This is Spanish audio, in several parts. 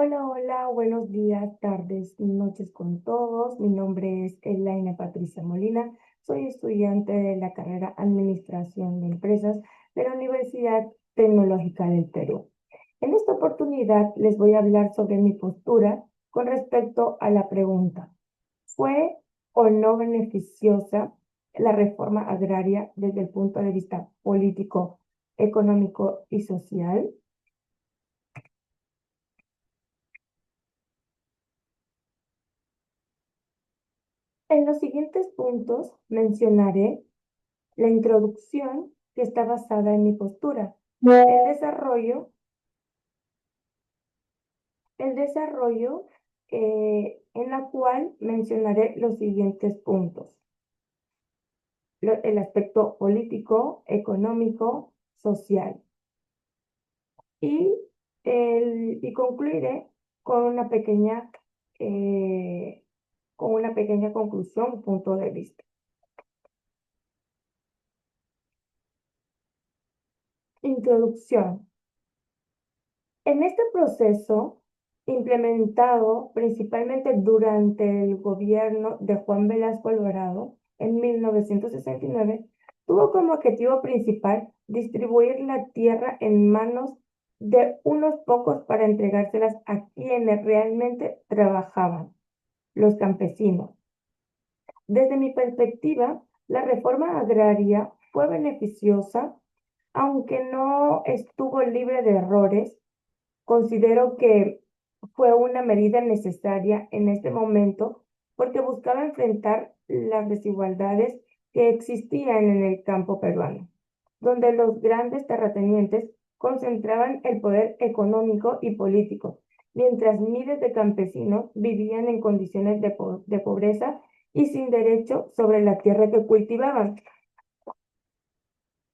Hola, hola, buenos días, tardes, noches con todos. Mi nombre es Elaine Patricia Molina. Soy estudiante de la carrera Administración de Empresas de la Universidad Tecnológica del Perú. En esta oportunidad les voy a hablar sobre mi postura con respecto a la pregunta: ¿fue o no beneficiosa la reforma agraria desde el punto de vista político, económico y social? En los siguientes puntos mencionaré la introducción, que está basada en mi postura, el desarrollo en la cual mencionaré los siguientes puntos: el aspecto político, económico, social, y, y concluiré con una pequeña, eh, con una pequeña conclusión, punto de vista. Introducción. En este proceso, implementado principalmente durante el gobierno de Juan Velasco Alvarado en 1969, tuvo como objetivo principal distribuir la tierra en manos de unos pocos para entregárselas a quienes realmente trabajaban, los campesinos. Desde mi perspectiva, la reforma agraria fue beneficiosa, aunque no estuvo libre de errores. Considero que fue una medida necesaria en este momento porque buscaba enfrentar las desigualdades que existían en el campo peruano, donde los grandes terratenientes concentraban el poder económico y político, mientras miles de campesinos vivían en condiciones de pobreza y sin derecho sobre la tierra que cultivaban.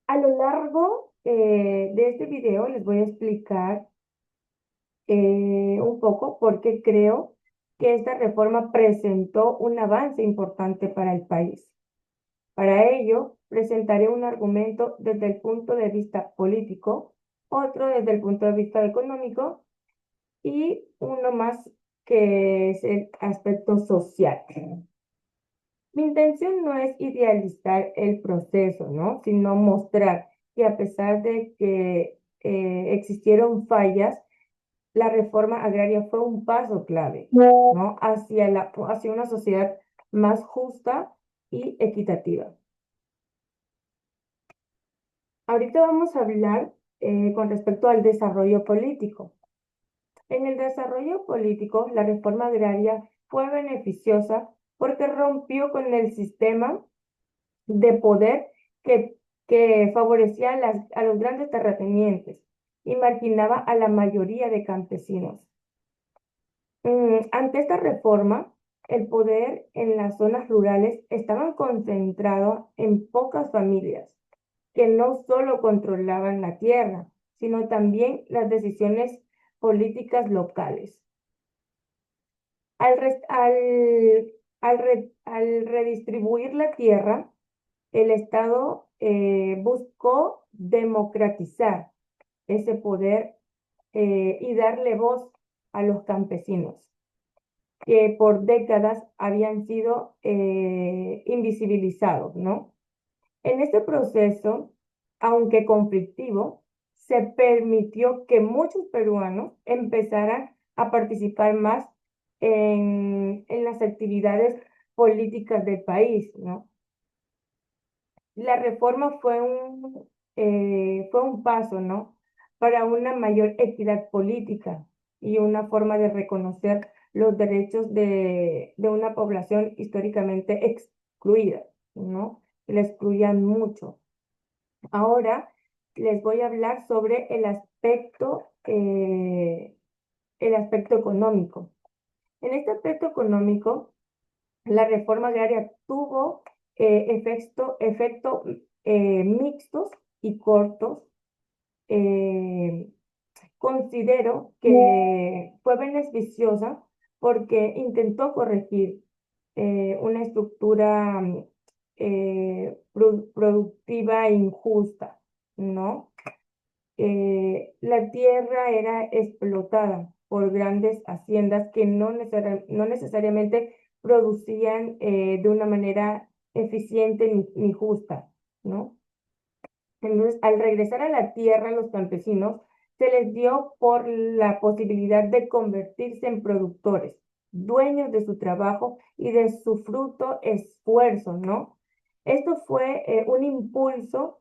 A lo largo de este video les voy a explicar un poco porque creo que esta reforma presentó un avance importante para el país. Para ello, presentaré un argumento desde el punto de vista político, otro desde el punto de vista económico y uno más, que es el aspecto social. Mi intención no es idealizar el proceso, ¿no? Sino mostrar que a pesar de que existieron fallas, la reforma agraria fue un paso clave, ¿no? Hacia una sociedad más justa y equitativa. Ahorita vamos a hablar con respecto al desarrollo político. En el desarrollo político, la reforma agraria fue beneficiosa porque rompió con el sistema de poder que, que favorecía a los grandes terratenientes y marginaba a la mayoría de campesinos. Ante esta reforma, el poder en las zonas rurales estaba concentrado en pocas familias que no solo controlaban la tierra, sino también las decisiones políticas locales. Al, res- al, al redistribuir la tierra, el Estado buscó democratizar ese poder y darle voz a los campesinos, que por décadas habían sido invisibilizados, ¿no? En este proceso, aunque conflictivo, se permitió que muchos peruanos empezaran a participar más en las actividades políticas del país, ¿no? La reforma fue un paso, ¿no? Para una mayor equidad política y una forma de reconocer los derechos de una población históricamente excluida, ¿no? La excluían mucho. Ahora les voy a hablar sobre el aspecto económico. En este aspecto económico, la reforma agraria tuvo efectos mixtos y cortos. Eh, Considero que fue beneficiosa porque intentó corregir una estructura productiva injusta, ¿no? La tierra era explotada por grandes haciendas que no necesariamente producían de una manera eficiente ni justa, ¿no? Entonces, al regresar a la tierra, los campesinos se les dio por la posibilidad de convertirse en productores, dueños de su trabajo y de su fruto esfuerzo, ¿no? Esto fue un impulso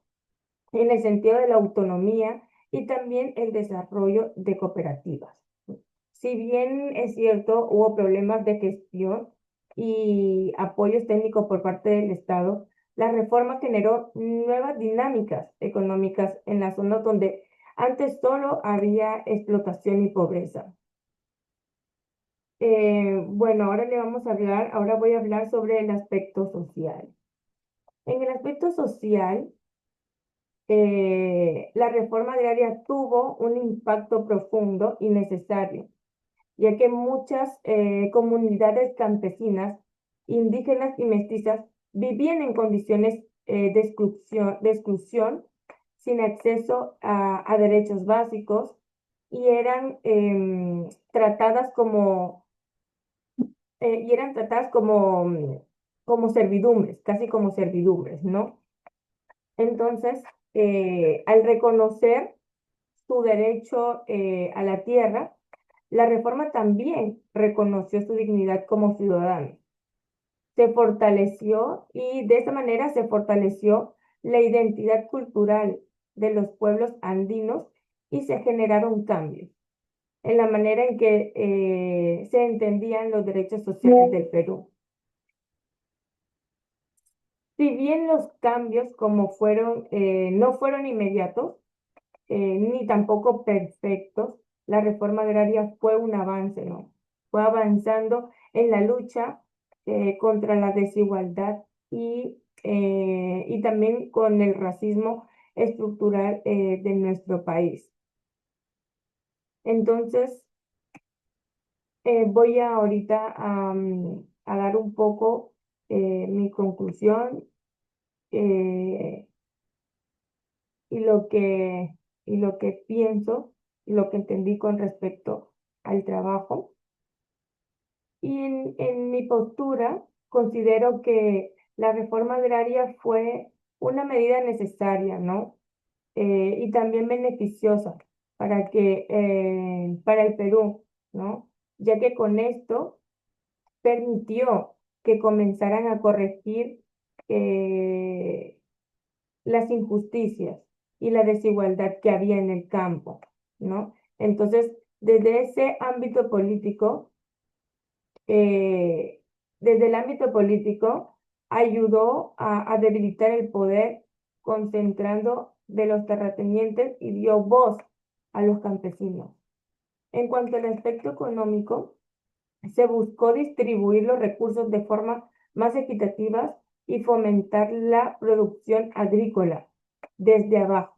en el sentido de la autonomía y también el desarrollo de cooperativas. Si bien es cierto, hubo problemas de gestión y apoyos técnicos por parte del Estado, la reforma generó nuevas dinámicas económicas en las zonas donde antes solo había explotación y pobreza. Bueno, ahora voy a hablar sobre el aspecto social. En el aspecto social, la reforma agraria tuvo un impacto profundo y necesario, ya que muchas comunidades campesinas, indígenas y mestizas vivían en condiciones de exclusión, sin acceso a derechos básicos y eran tratadas como servidumbres, casi como servidumbres, ¿no? Entonces, al reconocer su derecho a la tierra, la reforma también reconoció su dignidad como ciudadano. Se fortaleció y de esa manera se fortaleció la identidad cultural de los pueblos andinos y se generaron cambios en la manera en que se entendían los derechos sociales del Perú. Si bien los cambios no fueron inmediatos, ni tampoco perfectos, la reforma agraria fue un avance, ¿no? Fue avanzando en la lucha contra la desigualdad y también con el racismo estructural de nuestro país. Entonces, voy ahorita a dar un poco mi conclusión eh, y lo que, y lo que pienso, y lo que entendí con respecto al trabajo. Y en mi postura, considero que la reforma agraria fue una medida necesaria, ¿no? Y también beneficiosa para el Perú, ¿no? Ya que con esto permitió que comenzaran a corregir eh, las injusticias y la desigualdad que había en el campo, ¿no? Entonces, desde ese ámbito político, eh, desde el ámbito político, ayudó a debilitar el poder, concentrando de los terratenientes y dio voz a los campesinos. En cuanto al aspecto económico, se buscó distribuir los recursos de forma más equitativa y fomentar la producción agrícola desde abajo,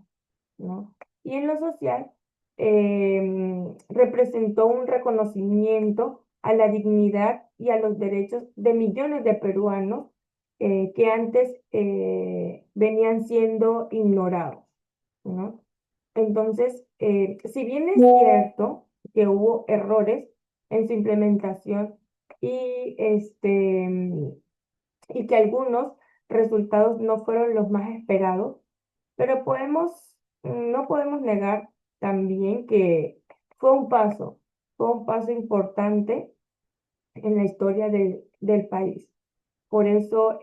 ¿no? Y en lo social, representó un reconocimiento a la dignidad y a los derechos de millones de peruanos que antes venían siendo ignorados, ¿no? Entonces, si bien es cierto que hubo errores en su implementación y, y que algunos resultados no fueron los más esperados, pero no podemos negar también que fue un paso importante en la historia del país. Por eso,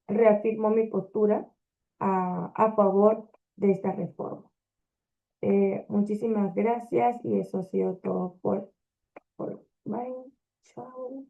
reafirmo mi postura a favor de esta reforma. Muchísimas gracias y eso ha sido todo por bye, chao.